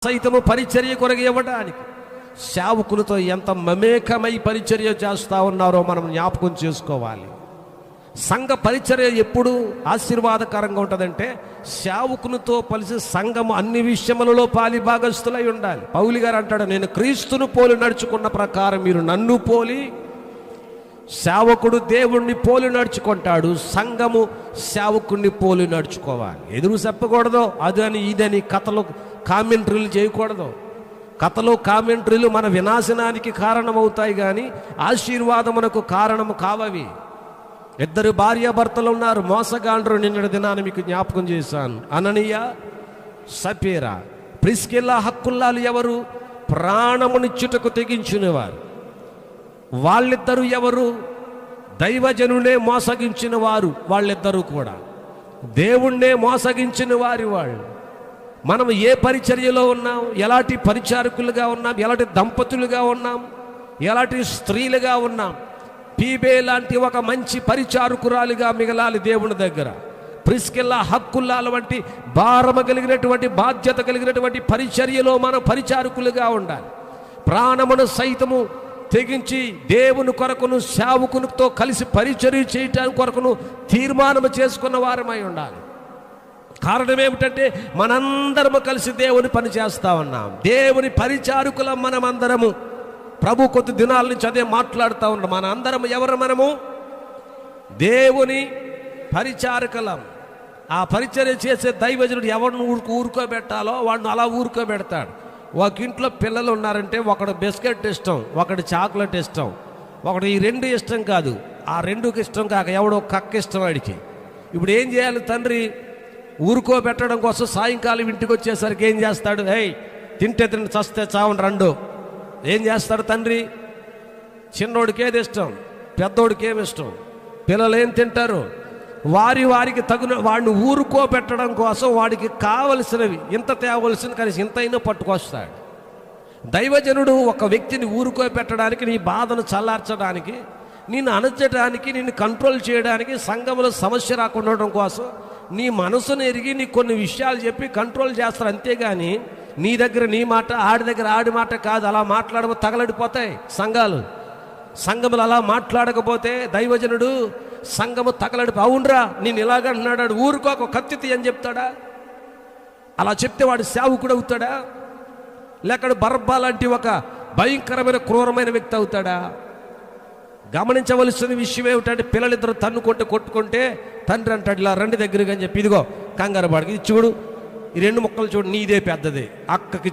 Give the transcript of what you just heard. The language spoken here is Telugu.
సైతము పరిచర్య కొరకు ఇవ్వడానికి సేవకులతో ఎంత మమేకమై పరిచర్య చేస్తూ ఉన్నారో మనం జ్ఞాపకం చేసుకోవాలి. సంఘ పరిచర్య ఎప్పుడు ఆశీర్వాదకరంగా ఉంటుందంటే సేవకునితో కలిసి సంఘము అన్ని విషయములలో పాలి భాగస్థులై ఉండాలి. పౌలు గారు అంటాడు, నేను క్రీస్తును పోలి నడుచుకున్న ప్రకారం మీరు నన్ను పోలి, సేవకుడు దేవుణ్ణి పోలి నడుచుకుంటాడు, సంఘము సేవకుడిని పోలి నడుచుకోవాలి. ఎదురు చెప్పకూడదు, అదని ఇదని కథలు కామెంటరీలు చేయకూడదు. కథలు కామెంటరీలు మన వినాశనానికి కారణమవుతాయి కానీ ఆశీర్వాదమునకు కారణము కావవి. ఇద్దరు భార్యాభర్తలు ఉన్నారు, మోసగాండ్రు. నిన్నటి దినాన్ని మీకు జ్ఞాపకం చేశాను. అననీయ సపీరా. ప్రిస్కిల్లా హక్కుల్లాలు ఎవరు? ప్రాణమునిచ్చుటకు తెగించినవారు. వాళ్ళిద్దరూ ఎవరు? దైవజనునే మోసగించిన వారు. వాళ్ళిద్దరూ కూడా దేవుణ్ణే మోసగించిన వారి వాళ్ళు. మనం ఏ పరిచర్యలో ఉన్నాం, ఎలాంటి పరిచారకులుగా ఉన్నాం, ఎలాంటి దంపతులుగా ఉన్నాం, ఎలాంటి స్త్రీలుగా ఉన్నాం. పీబే లాంటి ఒక మంచి పరిచారకురాలిగా మిగలాలి దేవుని దగ్గర. ప్రిస్కిల్లా హక్కుల్లాల వంటి భారము కలిగినటువంటి బాధ్యత కలిగినటువంటి పరిచర్యలో మనం పరిచారకులుగా ఉండాలి. ప్రాణమును సైతము తెగించి దేవుని కొరకును సేవకునితో కలిసి పరిచర్య చేయటానికి కొరకును తీర్మానము చేసుకున్న వారమై ఉండాలి. కారణం ఏమిటంటే మనందరము కలిసి దేవుని పని చేస్తూ ఉన్నాం. దేవుని పరిచారకులం మనమందరము. ప్రభు కొద్ది దినాల నుంచి అదే మాట్లాడుతూ ఉన్నాం. మన అందరం ఎవరు? మనము దేవుని పరిచారకులం. ఆ పరిచర్య చేసే దైవజనుడు ఎవరిని ఊరుకోబెట్టాలో వాడిని అలా ఊరుకోబెడతాడు. ఒక ఇంట్లో పిల్లలు ఉన్నారంటే ఒకడు బిస్కెట్ ఇష్టం, ఒకటి చాక్లెట్ ఇష్టం, ఒకటి ఈ రెండు ఇష్టం కాదు, ఆ రెండుకి ఇష్టం కాక ఎవడో కక్క ఇష్టం వాడికి. ఇప్పుడు ఏం చేయాలి? తండ్రి ఊరుకోబెట్టడం కోసం సాయంకాలం ఇంటికి వచ్చేసరికి ఏం చేస్తాడు? తింటే తింటే చస్తే చావని రెండు. ఏం చేస్తాడు తండ్రి? చిన్నోడికి ఏది ఇష్టం, పెద్దోడికి ఏమి ఇష్టం, పిల్లలు ఏం తింటారు, వారికి తగిన వాడిని ఊరుకోబెట్టడం కోసం వాడికి కావలసినవి ఇంత తేవలసిన కనీసం ఇంతైనా పట్టుకొస్తాడు. దైవజనుడు ఒక వ్యక్తిని ఊరుకోబెట్టడానికి, నీ బాధను చల్లార్చడానికి, నిన్ను అణచడానికి, నిన్ను కంట్రోల్ చేయడానికి, సంఘంలో సమస్య రాకుండా ఉండడం కోసం నీ మనసును ఎరిగి నీ కొన్ని విషయాలు చెప్పి కంట్రోల్ చేస్తారు. అంతేగాని నీ దగ్గర నీ మాట, ఆడి దగ్గర ఆడి మాట కాదు. అలా మాట్లాడబో తగలడిపోతాయి సంఘాలు. సంఘములు అలా మాట్లాడకపోతే దైవజనుడు సంఘము తగలడి, అవునరా నేను ఇలాగంటున్నాడు, ఊరుకోక కత్తితి అని చెప్తాడా? అలా చెప్తే వాడు సేవకుడు అవుతాడా? లేక బరబ్బా లాంటి ఒక భయంకరమైన క్రూరమైన వ్యక్తి అవుతాడా? గమనించవలసిన విషయం ఏమిటంటే పిల్లలిద్దరు కొట్టుకుంటే తండ్రి అంటాడు, ఇలా రండి దగ్గరగా అని చెప్పి, ఇదిగో కంగారు పడక ఇది చూడు, ఈ రెండు ముక్కలు చూడు, నీదే పెద్దది, అక్కకి